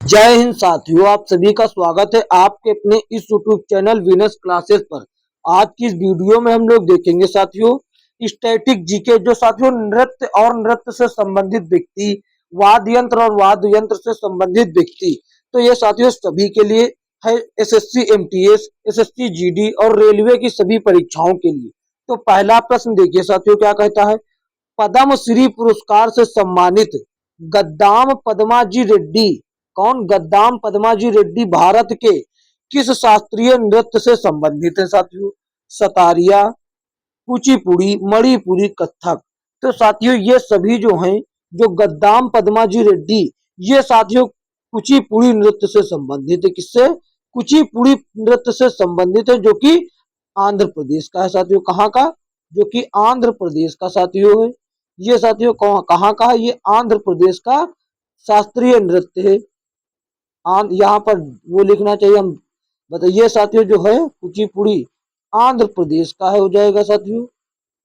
जय हिंद साथियों, आप सभी का स्वागत है आपके अपने इस यूट्यूब चैनल विनस क्लासेस पर। आज की इस वीडियो में हम लोग देखेंगे साथियों स्टैटिक जीके, जो साथियों नृत्य और नृत्य से संबंधित व्यक्ति, वाद्य यंत्र और वाद्य यंत्र से संबंधित व्यक्ति, तो ये साथियों सभी के लिए है। एसएससी एमटीएस, एसएससी जीडी और रेलवे की सभी परीक्षाओं के लिए। तो पहला प्रश्न देखिए साथियों, क्या कहता है। पद्म श्री पुरस्कार से सम्मानित गद्दाम पद्माजी रेड्डी, कौन? गद्दाम पद्माजी रेड्डी भारत के किस शास्त्रीय नृत्य से संबंधित है साथियों? सतारिया, कुचिपुड़ी, मणिपुरी, कथक। तो साथियों ये सभी जो हैं, जो गद्दाम पद्माजी रेड्डी, ये साथियों कुचिपुड़ी नृत्य से संबंधित है। किससे? कुचिपुड़ी नृत्य से संबंधित है, जो कि आंध्र प्रदेश का है साथियों। कहाँ का? जो कि आंध्र प्रदेश का साथियों है। ये साथियों कहाँ का है? ये आंध्र प्रदेश का शास्त्रीय नृत्य है। यहाँ पर वो लिखना चाहिए, हम बताइए साथियों, जो है कुचिपुड़ी आंध्र प्रदेश का है, हो जाएगा साथियों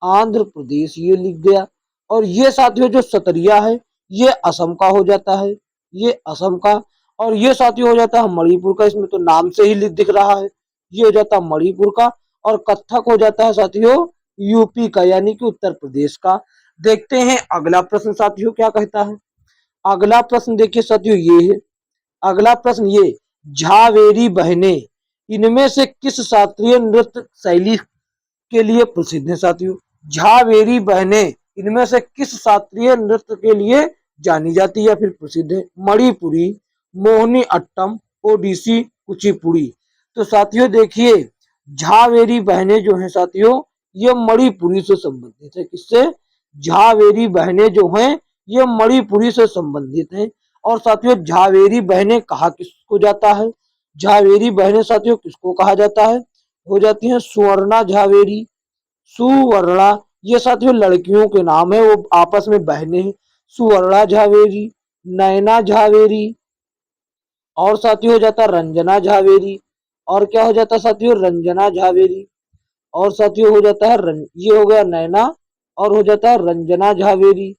आंध्र प्रदेश, ये लिख दिया। और ये साथियों जो सतरिया है, ये असम का हो जाता है, ये असम का। और ये साथियों हो जाता है मणिपुर का, इसमें तो नाम से ही दिख रहा है, ये हो जाता है मणिपुर का। और कथक हो जाता है साथियों यूपी का, यानी कि उत्तर प्रदेश का। देखते हैं अगला प्रश्न साथियों क्या कहता है। अगला प्रश्न देखिए साथियों, ये है अगला प्रश्न, ये झावेरी बहने इनमें से किस शास्त्रीय नृत्य शैली के लिए प्रसिद्ध है साथियों? झावेरी बहने इनमें से किस शास्त्रीय नृत्य के लिए जानी जाती है या फिर प्रसिद्ध है? मणिपुरी, मोहिनी अट्टम, ओडिसी, कुचिपुड़ी। तो साथियों देखिए, झावेरी बहने जो है साथियों, ये मणिपुरी से संबंधित है। किससे? झावेरी बहने जो हैं, ये मणिपुरी से संबंधित है। और साथियों झावेरी बहने कहा किसको जाता है? झावेरी बहने साथियों किसको कहा जाता है? हो जाती है सुवर्णा झावेरी, सुवर्णा। ये साथियों लड़कियों के नाम है, वो आपस में बहनें हैं। सुवर्णा झावेरी, नैना झावेरी, और साथियों हो जाता रंजना झावेरी। और क्या हो जाता साथियों? रंजना झावेरी। और साथियों हो जाता है ये हो गया नैना, और हो जाता है रंजना झावेरी,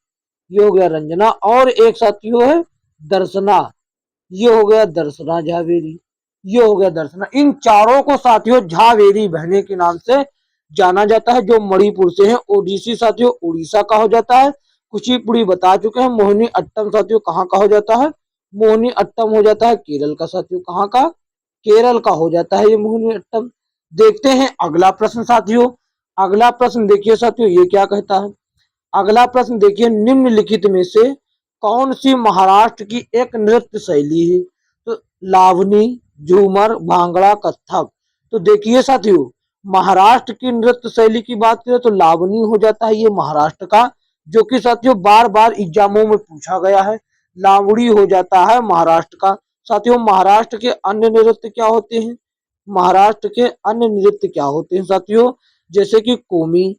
ये हो गया रंजना। और एक साथियों है दर्शना, ये हो गया दर्शना झावेरी, ये हो गया दर्शना। इन चारों को साथियों झावेरी बहने के नाम से जाना जाता है, जो मणिपुर से है। ओडिसी साथियों उड़ीसा का हो जाता है। कुचिपुड़ी बता चुके हैं। मोहिनी अट्टम साथियों कहाँ का हो जाता है? मोहिनी अट्टम हो जाता है केरल का साथियों। कहाँ का? केरल का हो जाता है ये मोहिनी अट्टम। देखते हैं अगला प्रश्न साथियों। अगला प्रश्न देखिए साथियों, ये क्या कहता है। अगला प्रश्न देखिए, निम्नलिखित में से कौन सी महाराष्ट्र की एक नृत्य शैली है? तो लावनी, झूमर, भांगड़ा, कथक। तो देखिए साथियों, महाराष्ट्र की नृत्य शैली की बात करें तो लावनी हो जाता है ये महाराष्ट्र का, जो कि साथियों बार बार एग्जामों में पूछा गया है। लावड़ी हो जाता है महाराष्ट्र का। साथियों महाराष्ट्र के अन्य नृत्य क्या होते हैं? महाराष्ट्र के अन्य नृत्य क्या होते हैं साथियों? जैसे कि कोमी,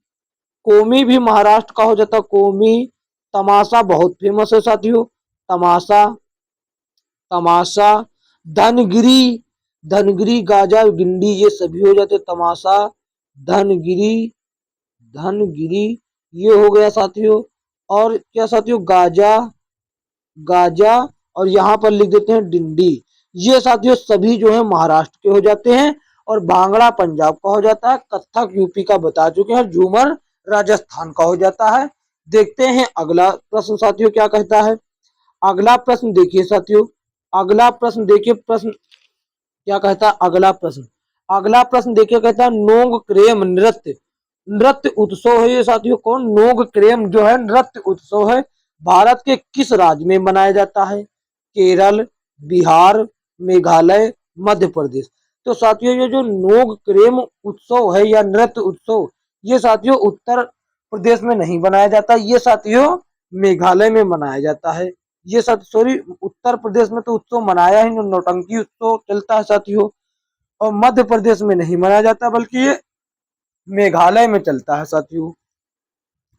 कोमी भी महाराष्ट्र का हो जाता है, कोमी। तमाशा बहुत फेमस है साथियों, तमाशा, तमाशा। धनगिरी, धनगिरी, गाजा, गिंडी, ये सभी हो जाते तमाशा, धनगिरी, धनगिरी, ये हो गया साथियों। और क्या साथियों? Gaza, Gaza. और यहाँ पर लिख देते हैं डिंडी। ये साथियों सभी जो है महाराष्ट्र के हो जाते हैं। और भांगड़ा पंजाब का हो जाता है, कथक यूपी का बता चुके हैं, झूमर राजस्थान का हो जाता है। देखते हैं अगला प्रश्न साथियों क्या कहता है। अगला प्रश्न देखिए साथियों, अगला प्रश्न देखिए, प्रश्न क्या कहता है अगला प्रश्न। अगला प्रश्न देखिए, कहता है नोंग क्रेम नृत्य, नृत्य उत्सव है ये साथियों। कौन? नोंग क्रेम जो है नृत्य उत्सव है, भारत के किस राज्य में मनाया जाता है? केरल, बिहार, मेघालय, मध्य प्रदेश। तो साथियों ये जो नोंग क्रेम उत्सव है या नृत्य उत्सव, ये साथियों उत्तर प्रदेश में नहीं मनाया जाता, ये साथियों मेघालय में मनाया जाता है। ये सब सॉरी, उत्तर प्रदेश में तो उत्सव मनाया ही, नौटंकी उत्सव चलता है साथियों। और मध्य प्रदेश में नहीं मनाया जाता, बल्कि ये मेघालय में चलता है साथियों।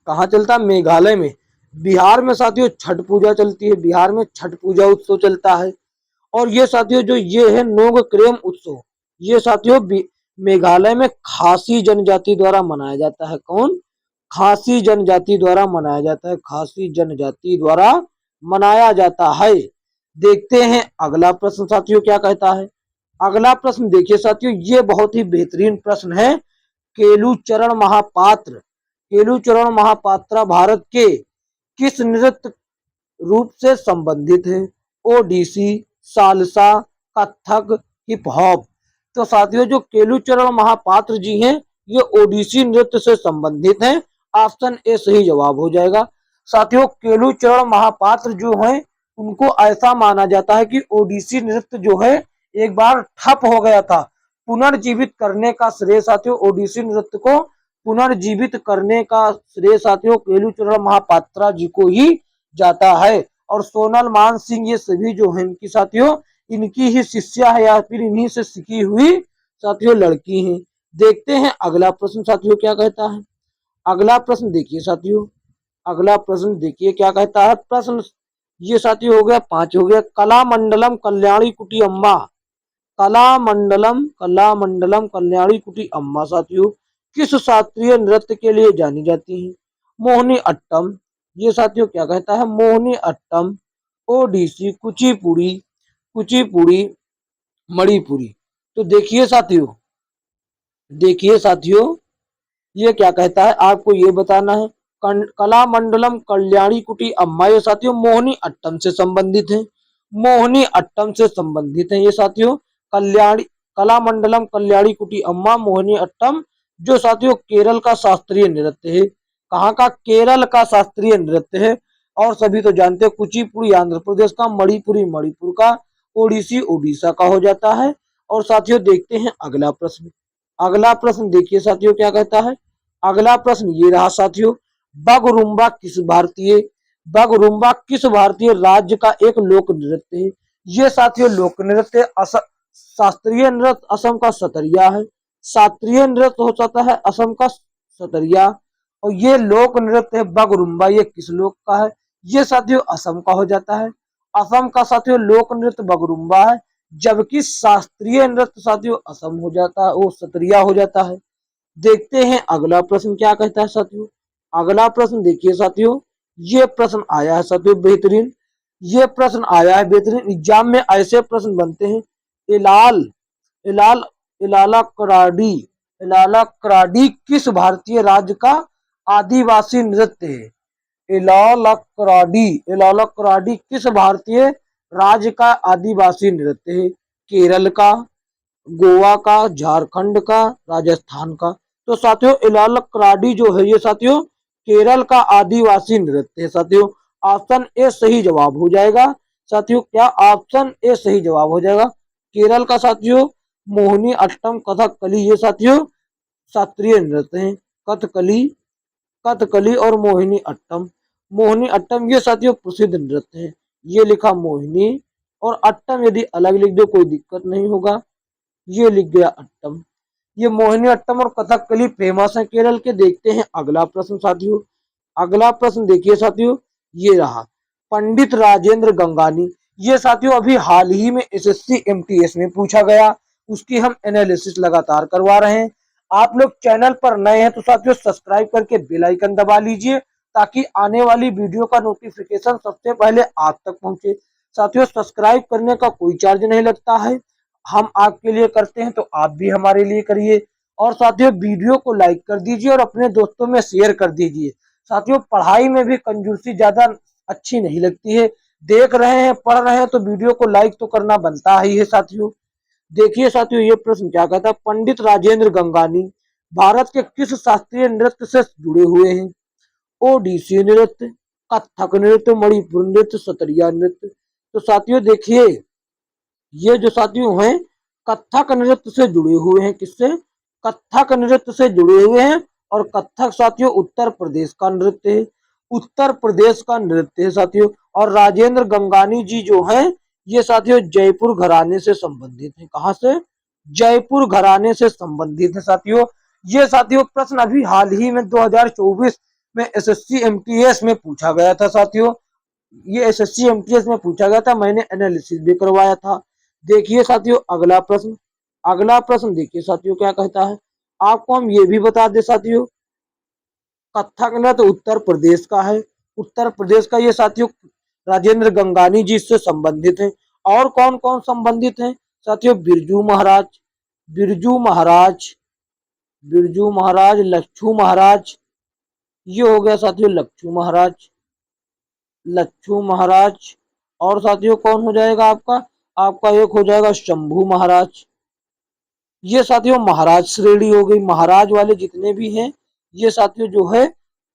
कहाँ चलता है? मेघालय में। बिहार में साथियों छठ पूजा चलती है, बिहार में छठ पूजा उत्सव चलता है। और ये साथियों जो ये है नोंग क्रेम उत्सव, ये साथियों मेघालय में खासी जनजाति द्वारा मनाया जाता है। कौन? खासी जनजाति द्वारा मनाया जाता है, खासी जनजाति द्वारा मनाया जाता है। देखते हैं अगला प्रश्न साथियों क्या कहता है। अगला प्रश्न देखिए साथियों, ये बहुत ही बेहतरीन प्रश्न है। केलुचरण महापात्र, केलुचरण महापात्रा भारत के किस नृत्य रूप से संबंधित है? Odissi, salsa, Kathak, hip hop. तो साथियों जो केलुचरण महापात्र जी हैं ये ओडिसी नृत्य से संबंधित हैं। ऑप्शन ए सही जवाब हो जाएगा। साथियों केलुचरण महापात्र जो हैं उनको ऐसा माना जाता है कि ओडिसी नृत्य जो है एक बार ठप हो गया था, पुनर्जीवित करने का श्रेय साथियों ओडिसी नृत्य को पुनर्जीवित करने का श्रेय साथियों केलुचरण महापात्रा जी को ही जाता है। और सोनल मान सिंह ये सभी जो है इनकी साथियों इनकी ही शिष्या है या फिर इन्हीं से सीखी हुई साथियों लड़की हैं। देखते हैं अगला प्रश्न साथियों क्या कहता है। अगला प्रश्न देखिए साथियों, अगला प्रश्न देखिए क्या कहता है। प्रश्न ये साथियों हो गया 5 हो गया। कलामंडलम कल्याणी कुटी अम्मा, कलामंडलम कल्याणी कुटी अम्मा साथियों किस शास्त्रीय नृत्य के लिए जानी जाती है? मोहिनी अट्टम, ये साथियों क्या कहता है, मोहिनी अट्टम, ओडिसी, कुचिपुड़ी, कुचिपुड़ी, मणिपुरी। तो देखिए साथियों, देखिए साथियों ये क्या कहता है, आपको ये बताना है। कलामंडलम कल्याणी कुटी अम्मा ये साथियों मोहिनी अट्टम से संबंधित है, मोहिनी अट्टम से संबंधित है ये साथियों। कल्याणी कलामंडलम कल्याणी कुटी अम्मा मोहिनी अट्टम जो साथियों केरल का शास्त्रीय नृत्य है। कहाँ का? केरल का शास्त्रीय नृत्य है। और सभी तो जानते हैं कुचिपुड़ी आंध्र प्रदेश का, मणिपुरी मणिपुर का, ओडिसी उड़ीसा का हो जाता है। और साथियों देखते हैं अगला प्रश्न। अगला प्रश्न देखिए साथियों क्या कहता है। अगला प्रश्न ये रहा साथियों, बगरुम्बा किस भारतीय, बगरुम्बा किस भारतीय राज्य का एक लोक नृत्य है? ये साथियों लोक नृत्य शास्त्रीय नृत्य असम का सतरिया है, शास्त्रीय नृत्य हो जाता है असम का सतरिया। और ये लोक नृत्य है बगरुम्बा, ये किस लोक का है? ये साथियों असम का हो जाता है, असम का साथियों लोक नृत्य बगरुम्बा है। जबकि शास्त्रीय नृत्य साथियों असम हो जाता है, वो सतरिया हो जाता है। देखते हैं अगला प्रश्न क्या कहता है साथियों। अगला प्रश्न देखिए साथियों, ये प्रश्न आया है साथियों बेहतरीन, ये प्रश्न आया है बेहतरीन। एग्जाम में ऐसे प्रश्न बनते हैं। इलाल इलाल इलाला कराडी, इलाला कराडी किस भारतीय राज्य का आदिवासी नृत्य है? इलाला कराडी, इलाला कराडी किस भारतीय राज्य का आदिवासी नृत्य है? केरल का, गोवा का, झारखंड का, राजस्थान का। तो साथियों इलाला कराडी जो है ये साथियों केरल का आदिवासी नृत्य है साथियों। ऑप्शन ए सही जवाब हो जाएगा साथियों। क्या? ऑप्शन ए सही जवाब हो जाएगा। केरल का साथियों मोहिनी अट्टम कथकली ये साथियों शास्त्रीय नृत्य हैं। कथकली, कथकली और मोहिनी अट्टम, मोहिनी अट्टम ये साथियों प्रसिद्ध नृत्य है। ये लिखा मोहिनी और अट्टम यदि अलग लिख दो कोई दिक्कत नहीं होगा, ये लिख गया अट्टम। ये मोहिनी अट्टम और कथकली फेमस है केरल के। देखते हैं अगला प्रश्न साथियों। अगला प्रश्न देखिए साथियों, ये रहा पंडित राजेंद्र गंगानी, ये साथियों अभी हाल ही में एसएससी एमटीएस में पूछा गया, उसकी हम एनालिसिस लगातार करवा रहे हैं। आप लोग चैनल पर नए हैं तो साथियों सब्सक्राइब करके बेल आइकन दबा लीजिए ताकि आने वाली वीडियो का नोटिफिकेशन सबसे पहले आप तक पहुंचे। साथियों सब्सक्राइब करने का कोई चार्ज नहीं लगता है, हम आपके लिए करते हैं तो आप भी हमारे लिए करिए। और साथियों वीडियो को लाइक कर दीजिए और अपने दोस्तों में शेयर कर दीजिए। साथियों पढ़ाई में भी कंजूसी ज्यादा अच्छी नहीं लगती है, देख रहे हैं पढ़ रहे हैं तो वीडियो को लाइक तो करना बनता ही है साथियों। देखिए साथियों ये प्रश्न क्या कहता है, पंडित राजेंद्र गंगानी भारत के किस शास्त्रीय नृत्य से जुड़े हुए हैं? ओडिसी नृत्य, कथक नृत्य, मणिपुर नृत्य, सतरिया नृत्य। तो साथियों देखिए ये जो साथियों हैं कथक नृत्य से जुड़े हुए हैं। किससे? कथक नृत्य से जुड़े हुए हैं। और कथक साथियों उत्तर प्रदेश का नृत्य है, उत्तर प्रदेश का नृत्य है साथियों। और राजेंद्र गंगानी जी जो हैं ये साथियों जयपुर घराने से संबंधित है। कहां से? जयपुर घराने से संबंधित है साथियों। ये साथियों प्रश्न अभी हाल ही में 2024 में एसएससी एमटीएस में पूछा गया था साथियों। ये एसएससी एमटीएस में पूछा गया था, मैंने एनालिसिस भी करवाया था। देखिए साथियों अगला प्रश्न, अगला प्रश्न देखिए साथियों क्या कहता है। आपको हम ये भी बता दें साथियों कथक नृत्य उत्तर प्रदेश का है, उत्तर प्रदेश का ये साथियों राजेंद्र गंगानी जी इससे संबंधित हैं। और कौन कौन संबंधित हैं साथियों? बिरजू महाराज, बिरजू महाराज, बिरजू महाराज, लच्छू महाराज, ये हो गया साथियों लच्छू महाराज, लच्छू महाराज। और साथियों कौन हो जाएगा आपका? आपका एक हो जाएगा शंभू महाराज। ये साथियों महाराज श्रेणी हो गई। महाराज वाले जितने भी हैं ये साथियों जो है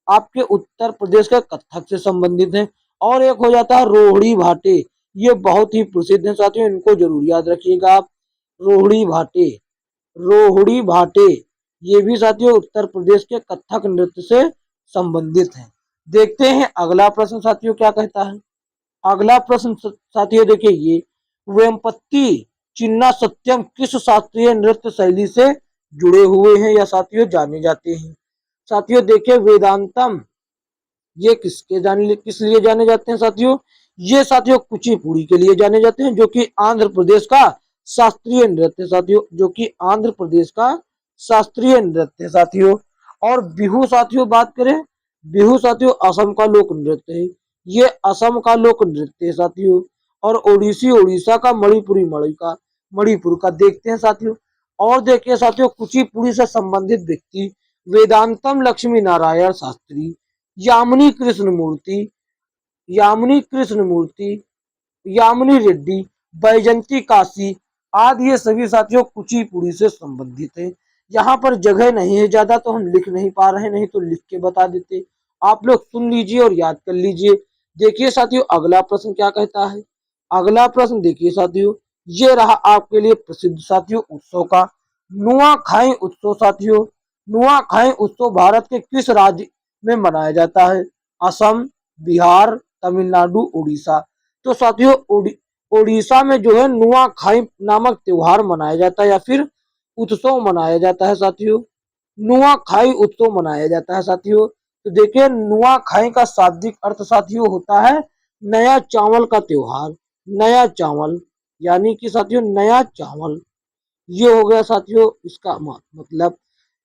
आपके उत्तर प्रदेश के कथक से संबंधित हैं। और एक हो जाता है रोहिणी भाटे, ये बहुत ही प्रसिद्ध है साथियों, इनको जरूर याद रखिएगा आप। रोहिणी भाटे, रोहिणी भाटे, ये भी साथियों उत्तर प्रदेश के कथक नृत्य से संबंधित हैं। देखते हैं अगला प्रश्न साथियों क्या कहता है। अगला प्रश्न साथियों देखिए ये, वेमपत्ती चिन्ना सत्यम किस शास्त्रीय नृत्य शैली से जुड़े हुए हैं या साथियों जाने जाते हैं? साथियों देखिए वेदांतम, ये किस लिए जाने जाते हैं साथियों? ये साथियों कुचिपुड़ी के लिए जाने जाते हैं, जो कि आंध्र प्रदेश का शास्त्रीय नृत्य साथियों, जो कि आंध्र प्रदेश का शास्त्रीय नृत्य साथियों। और बिहू साथियों बात करें, बिहू साथियों असम का लोक नृत्य है, ये असम का लोक नृत्य है साथियों। और ओडिसी उड़ीसा का, मणिपुरी मणिपुर का। देखते हैं साथियों, और देखिए साथियों कुचिपुड़ी से संबंधित व्यक्ति वेदांतम लक्ष्मी नारायण शास्त्री, यामिनी कृष्णमूर्ति, यामिनी कृष्णमूर्ति, यामिनी रेड्डी, बैजंती काशी आदि, ये सभी साथियों कुचिपुड़ी से संबंधित है। यहाँ पर जगह नहीं है ज्यादा तो हम लिख नहीं पा रहे हैं, नहीं तो लिख के बता देते। आप लोग सुन लीजिए और याद कर लीजिए। देखिए साथियों अगला प्रश्न क्या कहता है। अगला प्रश्न देखिए साथियों, ये रहा आपके लिए प्रसिद्ध साथियों उत्सव का नुआखाई उत्सव साथियों। नुआखाई उत्सव भारत के किस राज्य में मनाया जाता है? असम, बिहार, तमिलनाडु, उड़ीसा। तो साथियों उड़ीसा में जो है नुआखाई नामक त्योहार मनाया जाता है या फिर उत्सव मनाया जाता है साथियों। नुआखाई उत्सव मनाया जाता है साथियों। तो देखिए नुआखाई का शाब्दिक अर्थ साथियों होता है नया चावल का त्योहार, नया चावल, यानी कि साथियों नया चावल, ये हो गया साथियों इसका मतलब।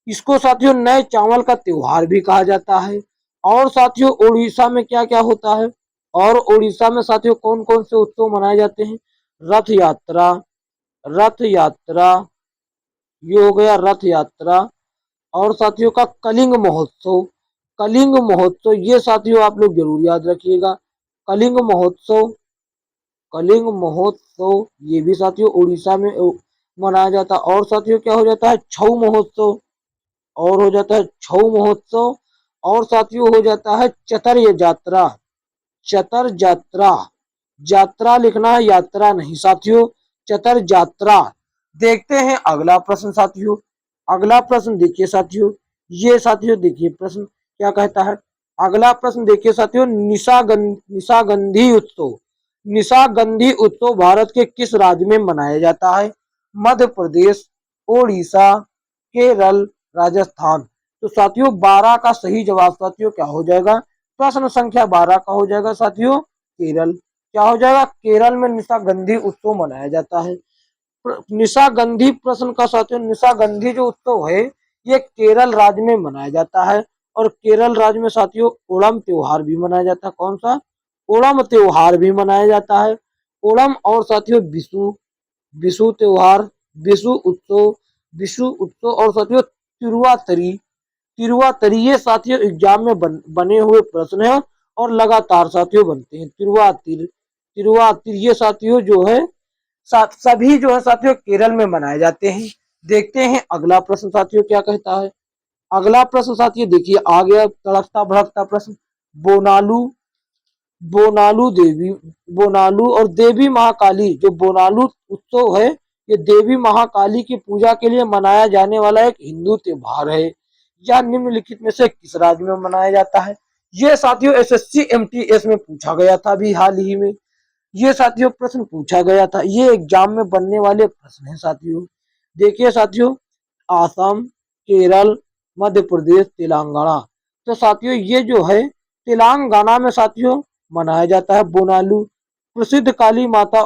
इसको साथियों नए चावल का त्योहार भी कहा जाता है। और साथियों उड़ीसा में क्या क्या होता है? और उड़ीसा में साथियों कौन कौन से उत्सव मनाए जाते हैं? रथ यात्रा, रथ यात्रा, ये हो गया रथ यात्रा। और साथियों का कलिंग महोत्सव, कलिंग महोत्सव, ये साथियों आप लोग जरूर याद रखिएगा। कलिंग महोत्सव, कलिंग महोत्सव, ये भी साथियों उड़ीसा में मनाया जाता है। और साथियों क्या हो जाता है? छऊ महोत्सव, और हो जाता है छऊ महोत्सव। और साथियों हो जाता है चतर यात्रा, चतर यात्रा, यात्रा लिखना है यात्रा नहीं साथियों, चतर यात्रा। देखते हैं अगला प्रश्न साथियों। अगला प्रश्न देखिए साथियों, ये साथियों देखिए प्रश्न क्या कहता है। अगला प्रश्न देखिए साथियों, निशागंधी उत्सव, निशागंधी उत्सव भारत के किस राज्य में मनाया जाता है? मध्य प्रदेश, ओडिशा, केरल, राजस्थान। तो साथियों 12 का सही जवाब साथियों क्या हो जाएगा? प्रश्न संख्या 12 का हो जाएगा साथियों केरल। क्या हो जाएगा? केरल में निशागंधी उत्सव मनाया जाता है। निशागंधी प्रश्न का साथियों, निशागंधी जो उत्सव है ये केरल राज्य में मनाया जाता है। और केरल राज्य में साथियों ओणम त्योहार भी मनाया जाता है। कौन सा? ओणम त्योहार भी मनाया जाता है। ओणम और साथियों विशु, विशु त्योहार, विशु उत्सव, विशु उत्सव। और साथियों तिरुवातरी, तिरुवातरी, ये साथियों एग्जाम में बने हुए प्रश्न है और लगातार साथियों बनते हैं। तिरुवातिर, तिरुवातिर, ये साथियों जो है सभी जो है साथियों केरल में मनाए जाते हैं। देखते हैं अगला प्रश्न साथियों क्या कहता है। अगला प्रश्न साथियों देखिए आ गया तड़कता भड़कता प्रश्न, बोनालू, बोनालू देवी, बोनालू और देवी महाकाली, जो बोनालू उत्सव है ये देवी महाकाली की पूजा के लिए मनाया जाने वाला एक हिंदू त्योहार है। यह निम्नलिखित में से किस राज्य में मनाया जाता है? ये साथियों एसएससी एमटीएस में पूछा गया था अभी हाल ही में, ये साथियों प्रश्न पूछा गया था, ये एग्जाम में बनने वाले प्रश्न है साथियों। देखिए साथियों आसाम, केरल, मध्य प्रदेश, तेलंगाना। तो साथियों ये जो है तेलंगाना में साथियों मनाया जाता है बोनालू। प्रसिद्ध काली माता,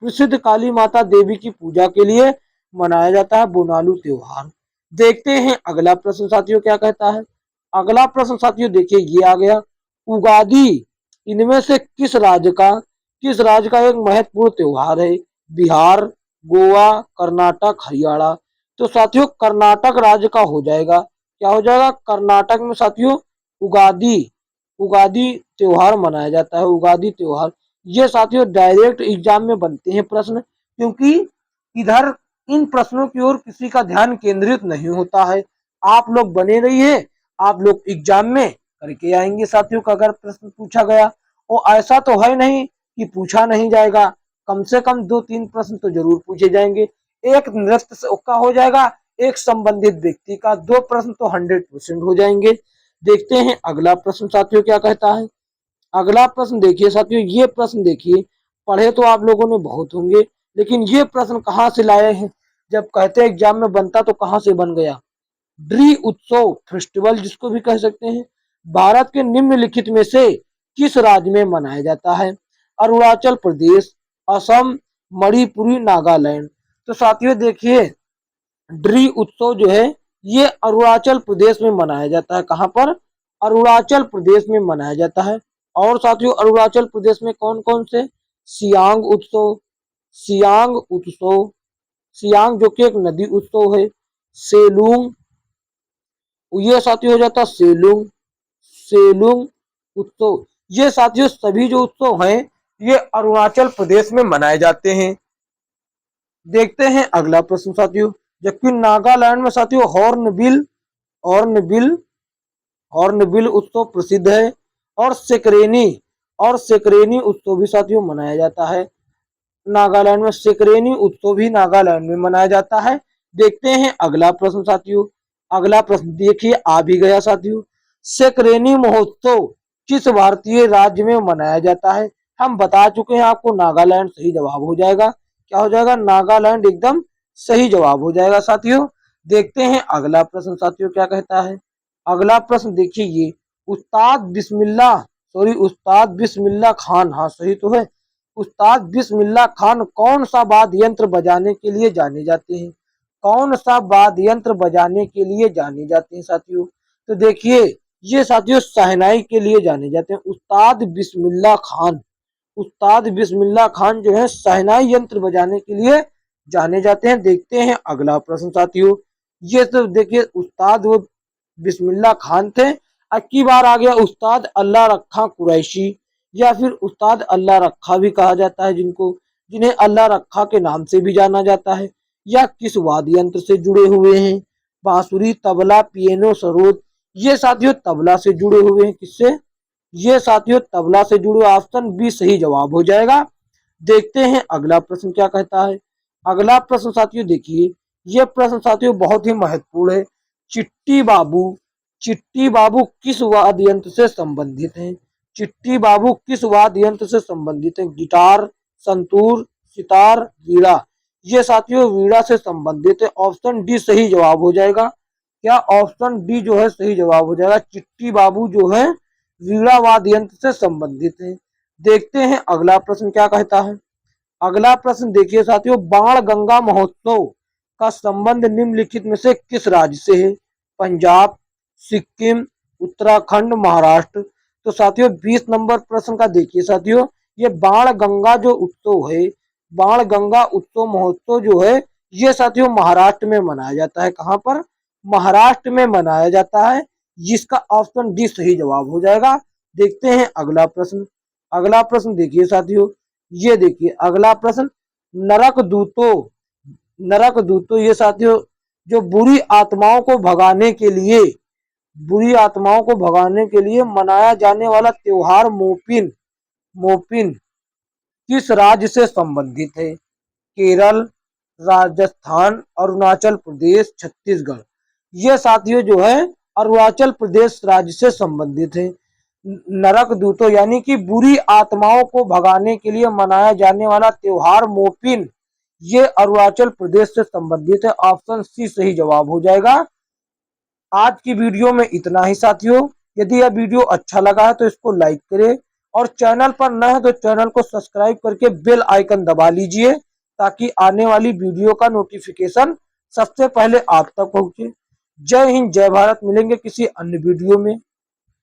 प्रसिद्ध काली माता देवी की पूजा के लिए मनाया जाता है बोनालू त्योहार। देखते हैं अगला प्रश्न साथियों क्या कहता है। अगला प्रश्न साथियों देखिए ये आ गया, उगादी, इनमें से किस राज्य का एक महत्वपूर्ण त्योहार है? बिहार, गोवा, कर्नाटक, हरियाणा। तो साथियों कर्नाटक राज्य का हो जाएगा। क्या हो जाएगा? कर्नाटक में साथियों उगादी उगादी त्योहार मनाया जाता है। उगादी त्योहार ये साथियों डायरेक्ट एग्जाम में बनते हैं प्रश्न, क्योंकि इधर इन प्रश्नों की ओर किसी का ध्यान केंद्रित नहीं होता है। आप लोग बने रहिए, आप लोग एग्जाम में करके आएंगे साथियों का अगर प्रश्न पूछा गया। और ऐसा तो है नहीं कि पूछा नहीं जाएगा, कम से कम 2-3 प्रश्न तो जरूर पूछे जाएंगे। एक नृत्य का हो जाएगा, एक संबंधित व्यक्ति का, 2 प्रश्न तो 100% हो जाएंगे। देखते हैं अगला प्रश्न साथियों क्या कहता है। अगला प्रश्न देखिए साथियों, ये प्रश्न देखिए, पढ़े तो आप लोगों ने बहुत होंगे, लेकिन ये प्रश्न कहाँ से लाए हैं? जब कहते हैं एग्जाम में बनता तो कहाँ से बन गया? ड्री उत्सव फेस्टिवल जिसको भी कह सकते हैं, भारत के निम्नलिखित में से किस राज्य में मनाया जाता है? अरुणाचल प्रदेश, असम, मणिपुरी, नागालैंड। तो साथियों देखिए ड्री उत्सव जो है ये अरुणाचल प्रदेश में मनाया जाता है। कहाँ पर? अरुणाचल प्रदेश में मनाया जाता है। और साथियों अरुणाचल प्रदेश में कौन कौन से? सियांग उत्सव, सियांग उत्सव, सियांग जो कि एक नदी उत्सव है, सेलूंग, ये साथियों हो जाता सेलूंग, सेलूंग उत्सव। ये साथियों सभी जो उत्सव हैं ये अरुणाचल प्रदेश में मनाए जाते हैं। देखते हैं अगला प्रश्न साथियों, जबकि नागालैंड में साथियों हॉर्नबिल हॉर्नबिल उत्सव प्रसिद्ध है। और सेकरेनी उत्सव भी साथियों मनाया जाता है नागालैंड में। सेकरेनी उत्सव भी नागालैंड में मनाया जाता है। देखते हैं अगला प्रश्न साथियों। अगला प्रश्न देखिए आ भी गया साथियों, सेकरेनी महोत्सव किस भारतीय राज्य में मनाया जाता है? हम बता चुके हैं आपको, नागालैंड सही जवाब हो जाएगा। क्या हो जाएगा? नागालैंड एकदम सही जवाब हो जाएगा साथियों। देखते हैं अगला प्रश्न साथियों क्या कहता है। अगला प्रश्न देखिए ये, उस्ताद बिस्मिल्लाह खान, हाँ सही तो है, उस्ताद बिस्मिल्लाह खान कौन सा वाद्य यंत्र बजाने के लिए जाने जाते हैं? कौन सा वाद्य यंत्र बजाने के लिए जाने जाते हैं साथियों? तो देखिए ये साथियों शहनाई के लिए जाने जाते हैं। उस्ताद बिस्मिल्लाह खान जो है शहनाई यंत्र बजाने के लिए जाने जाते हैं। देखते हैं अगला प्रश्न साथियों, ये तो देखिए उस्ताद वो बिस्मिल्लाह खान थे। अब की बार आ गया उस्ताद अल्लाह रखा कुरैशी, या फिर उस्ताद अल्लाह रखा भी कहा जाता है जिन्हें अल्लाह रखा के नाम से भी जाना जाता है। या किस वाद्य यंत्र से जुड़े हुए हैं? बांसुरी, तबला, पियानो, सरोद। ये साथियों तबला से जुड़े हुए हैं। किससे? ये साथियों तबला से जुड़े। ऑप्शन बी सही जवाब हो जाएगा। देखते हैं अगला प्रश्न क्या कहता है। अगला प्रश्न साथियों देखिए, ये प्रश्न साथियों बहुत ही महत्वपूर्ण है। चिट्टी बाबू चिट्टी बाबू किस वाद्य यंत्र से संबंधित हैं? चिट्टी बाबू किस वाद्य यंत्र से संबंधित हैं? गिटार, संतूर, सितार, वीणा। ये साथियों वीणा से संबंधित है। ऑप्शन डी सही जवाब हो जाएगा। क्या? ऑप्शन डी जो है सही जवाब हो जाएगा। चिट्टी बाबू जो है वीणा वाद्य यंत्र से संबंधित है। देखते हैं अगला प्रश्न क्या कहता है। अगला प्रश्न देखिए साथियों, बाण गंगा महोत्सव का संबंध निम्नलिखित में से किस राज्य से है? पंजाब, सिक्किम, उत्तराखंड, महाराष्ट्र। तो साथियों 20 नंबर प्रश्न का देखिए साथियों, ये बाण गंगा जो उत्सव है, बाण गंगा उत्सव महोत्सव जो है ये साथियों महाराष्ट्र में मनाया जाता है। कहाँ पर? महाराष्ट्र में मनाया जाता है, जिसका ऑप्शन डी सही जवाब हो जाएगा। देखते हैं अगला प्रश्न। अगला प्रश्न देखिए साथियों, ये देखिए अगला प्रश्न, नरक दूतों ये साथियों जो बुरी आत्माओं को भगाने के लिए मनाया जाने वाला त्योहार मोपिन मोपिन किस राज्य से संबंधित है? केरल, राजस्थान, अरुणाचल प्रदेश, छत्तीसगढ़। ये साथियों जो है अरुणाचल प्रदेश राज्य से संबंधित है। नरक दूतों यानी कि बुरी आत्माओं को भगाने के लिए मनाया जाने वाला त्योहार मोपिन ये अरुणाचल प्रदेश से संबंधित है। ऑप्शन सी सही जवाब हो जाएगा। आज की वीडियो में इतना ही साथियों। यदि यह वीडियो अच्छा लगा है तो इसको लाइक करें, और चैनल पर नए हैं तो चैनल को सब्सक्राइब करके बेल आइकन दबा लीजिए, ताकि आने वाली वीडियो का नोटिफिकेशन सबसे पहले आप तक पहुंचे। जय हिंद, जय भारत। मिलेंगे किसी अन्य वीडियो में।